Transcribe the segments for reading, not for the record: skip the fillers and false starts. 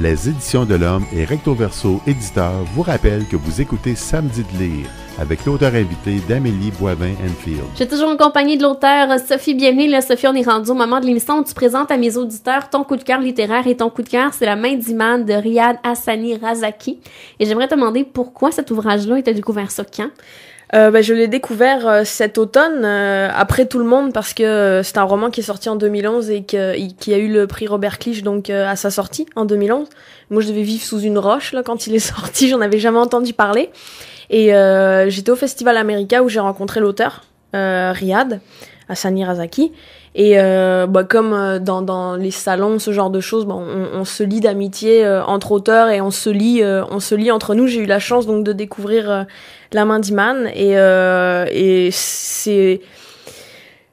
Les Éditions de l'Homme et Recto Verso Éditeur vous rappellent que vous écoutez Samedi de lire avec l'auteur invité d'Amélie Boivin-Enfield. Je suis toujours en compagnie de l'auteur Sophie Bienvenue. Là, Sophie, on est rendu au moment de l'émission où tu présentes à mes auditeurs ton coup de cœur littéraire. Et ton coup de cœur, c'est La main d'Iman de Riyad Hassani Razaki. Et j'aimerais te demander pourquoi cet ouvrage-là, et tu as découvert ça quand? Je l'ai découvert cet automne, après tout le monde, parce que c'est un roman qui est sorti en 2011 et qui a eu le prix Robert Clich donc à sa sortie en 2011. Moi, je devais vivre sous une roche là quand il est sorti, j'en avais jamais entendu parler. Et j'étais au Festival America où j'ai rencontré l'auteur, Riyad Hassani Razaki. Et comme dans les salons, ce genre de choses, on se lie d'amitié entre auteurs et on se lie entre nous. J'ai eu la chance donc de découvrir La main d'Iman et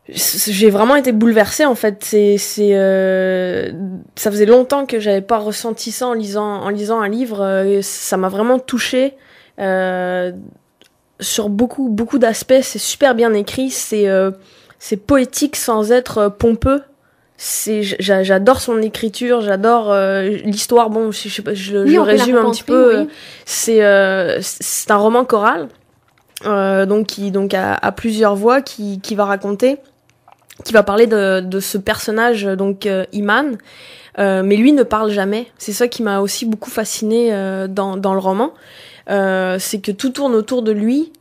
j'ai vraiment été bouleversée en fait. Ça faisait longtemps que j'avais pas ressenti ça en lisant un livre. Ça m'a vraiment touchée sur beaucoup d'aspects. C'est super bien écrit. C'est poétique sans être pompeux. J'adore son écriture, j'adore l'histoire. Bon, je résume un petit peu. Oui. C'est un roman choral, qui a plusieurs voix, qui va raconter, qui va parler de ce personnage donc Iman, mais lui ne parle jamais. C'est ça qui m'a aussi beaucoup fascinée dans le roman, c'est que tout tourne autour de lui.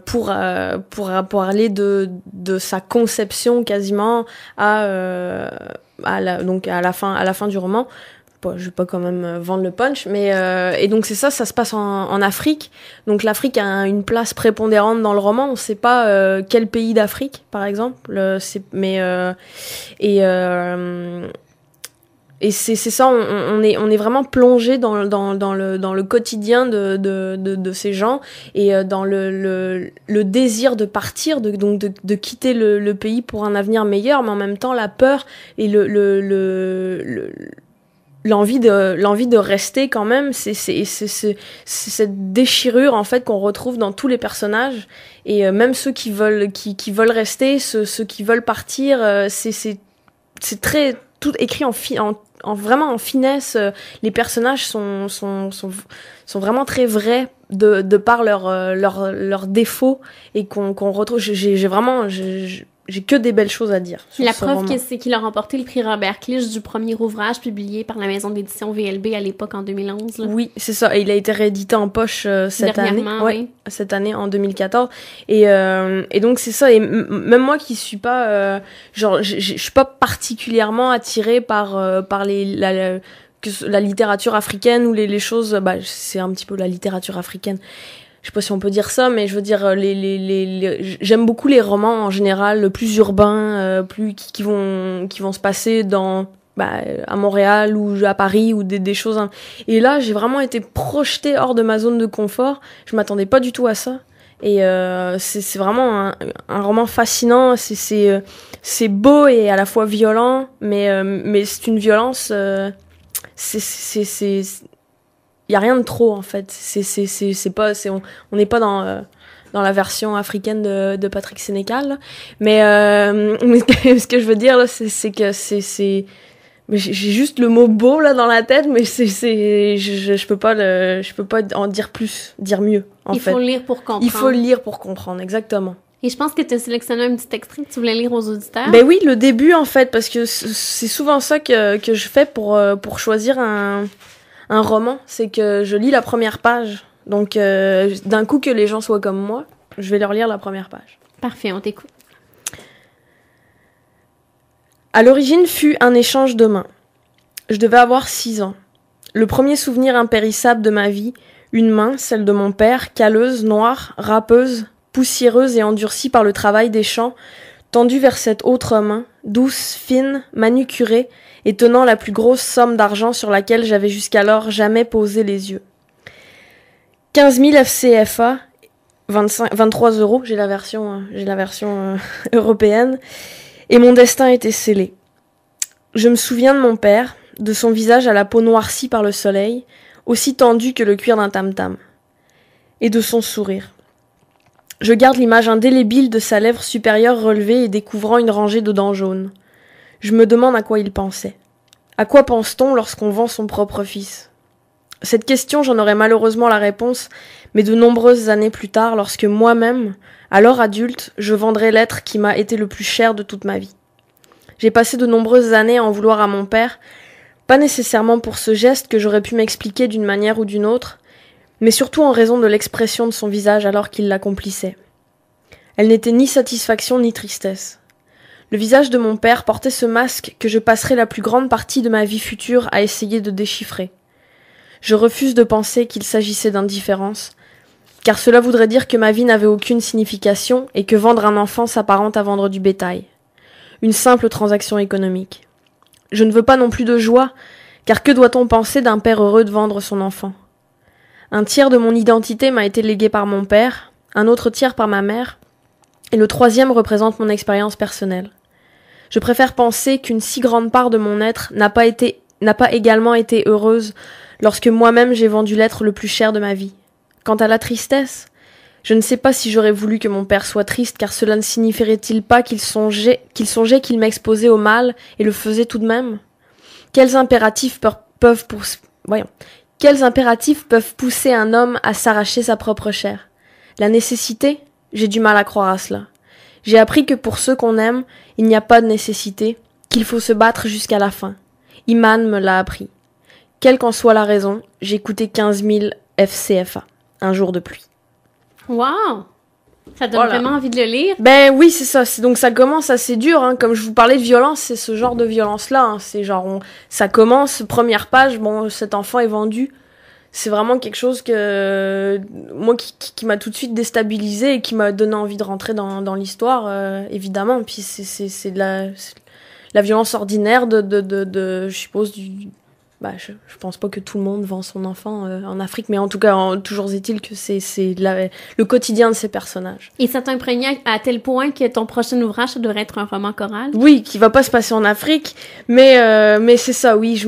Pour aller de sa conception quasiment à la fin du roman. Bon, je vais pas quand même vendre le punch, mais et donc c'est ça se passe en Afrique. Donc l'Afrique a une place prépondérante dans le roman. On sait pas quel pays d'Afrique par exemple, et c'est ça, on est vraiment plongé dans le quotidien de ces gens et dans le désir de partir, de quitter le pays pour un avenir meilleur, mais en même temps la peur et l'envie de rester quand même. C'est cette déchirure en fait qu'on retrouve dans tous les personnages, et même ceux qui veulent rester, ceux qui veulent partir, c'est très tout écrit vraiment en finesse. Les personnages sont vraiment très vrais de par leurs défauts, et qu'on retrouve. J'ai que des belles choses à dire. La preuve que c'est qu'il a remporté le prix Robert Clich du premier ouvrage publié par la maison d'édition VLB à l'époque en 2011. Là. Oui, c'est ça. Et il a été réédité en poche cette année. Oui. Cette année en 2014. Et donc c'est ça. Et même moi qui suis pas je suis pas particulièrement attirée par la littérature africaine ou les choses. C'est un petit peu la littérature africaine. Je sais pas si on peut dire ça, mais je veux dire j'aime beaucoup les romans en général, plus urbains, plus qui vont se passer à Montréal ou à Paris, ou des choses. Et là, j'ai vraiment été projetée hors de ma zone de confort. Je m'attendais pas du tout à ça. Et c'est vraiment un roman fascinant. C'est beau et à la fois violent, mais c'est une violence. Il y a rien de trop en fait. On n'est pas dans la version africaine de Patrick Sénécal, là. Mais ce que je veux dire là, c'est que j'ai juste le mot beau là dans la tête, mais je peux pas en dire plus, dire mieux en fait. Il faut lire pour comprendre. Il faut lire pour comprendre, exactement. Et je pense que tu as sélectionné un petit extrait que tu voulais lire aux auditeurs. Ben oui, le début en fait, parce que c'est souvent ça que je fais pour choisir un roman, c'est que je lis la première page. Donc, d'un coup que les gens soient comme moi, je vais leur lire la première page. Parfait, on t'écoute. À l'origine fut un échange de mains. Je devais avoir 6 ans. Le premier souvenir impérissable de ma vie, une main, celle de mon père, calleuse, noire, râpeuse, poussiéreuse et endurcie par le travail des champs, tendue vers cette autre main, douce, fine, manucurée, et tenant la plus grosse somme d'argent sur laquelle j'avais jusqu'alors jamais posé les yeux. 15 000 FCFA, 23 €, j'ai la version européenne, et mon destin était scellé. Je me souviens de mon père, de son visage à la peau noircie par le soleil, aussi tendu que le cuir d'un tam-tam, et de son sourire. Je garde l'image indélébile de sa lèvre supérieure relevée et découvrant une rangée de dents jaunes. Je me demande à quoi il pensait. À quoi pense-t-on lorsqu'on vend son propre fils ? Cette question, j'en aurais malheureusement la réponse, mais de nombreuses années plus tard, lorsque moi-même, alors adulte, je vendrai l'être qui m'a été le plus cher de toute ma vie. J'ai passé de nombreuses années à en vouloir à mon père, pas nécessairement pour ce geste que j'aurais pu m'expliquer d'une manière ou d'une autre, mais surtout en raison de l'expression de son visage alors qu'il l'accomplissait. Elle n'était ni satisfaction ni tristesse. Le visage de mon père portait ce masque que je passerai la plus grande partie de ma vie future à essayer de déchiffrer. Je refuse de penser qu'il s'agissait d'indifférence, car cela voudrait dire que ma vie n'avait aucune signification et que vendre un enfant s'apparente à vendre du bétail. Une simple transaction économique. Je ne veux pas non plus de joie, car que doit-on penser d'un père heureux de vendre son enfant ? Un tiers de mon identité m'a été légué par mon père, un autre tiers par ma mère, et le troisième représente mon expérience personnelle. Je préfère penser qu'une si grande part de mon être n'a pas également été heureuse lorsque moi-même j'ai vendu l'être le plus cher de ma vie. Quant à la tristesse, je ne sais pas si j'aurais voulu que mon père soit triste, car cela ne signifierait-il pas qu'il songeait qu'il m'exposait au mal et le faisait tout de même ? Quels impératifs peuvent pousser un homme à s'arracher sa propre chair ? La nécessité ? J'ai du mal à croire à cela. J'ai appris que pour ceux qu'on aime, il n'y a pas de nécessité, qu'il faut se battre jusqu'à la fin. Iman me l'a appris. Quelle qu'en soit la raison, j'ai coûté 15 000 FCFA. Un jour de pluie. Wow! Ça donne vraiment envie de le lire. Ben oui, c'est ça. Donc ça commence assez dur. Hein. Comme je vous parlais de violence, c'est ce genre de violence-là. Hein. C'est genre, ça commence, première page, bon, cet enfant est vendu. C'est vraiment quelque chose que moi qui m'a tout de suite déstabilisée et qui m'a donné envie de rentrer dans l'histoire, évidemment. Puis c'est de la violence ordinaire de je suppose je pense pas que tout le monde vend son enfant en Afrique, mais en tout cas, toujours est-il que c'est le quotidien de ces personnages. Et ça t'imprégna à tel point que ton prochain ouvrage, ça devrait être un roman choral? Oui, qui va pas se passer en Afrique, mais c'est ça, oui,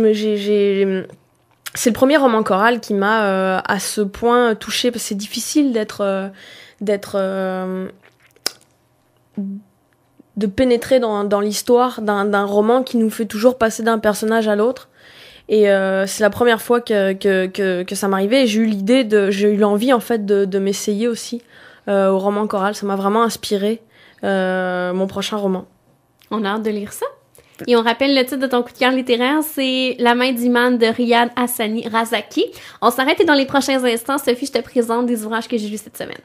c'est le premier roman choral qui m'a à ce point touchée, parce que c'est difficile de pénétrer dans l'histoire d'un roman qui nous fait toujours passer d'un personnage à l'autre. Et c'est la première fois que ça m'arrivait, et j'ai eu l'envie en fait de m'essayer aussi au roman choral. Ça m'a vraiment inspiré mon prochain roman. On a hâte de lire ça. Et on rappelle le titre de ton coup de cœur littéraire, c'est La main d'Iman de Riyad Hassani Razaki. On s'arrête et dans les prochains instants, Sophie, je te présente des ouvrages que j'ai lus cette semaine.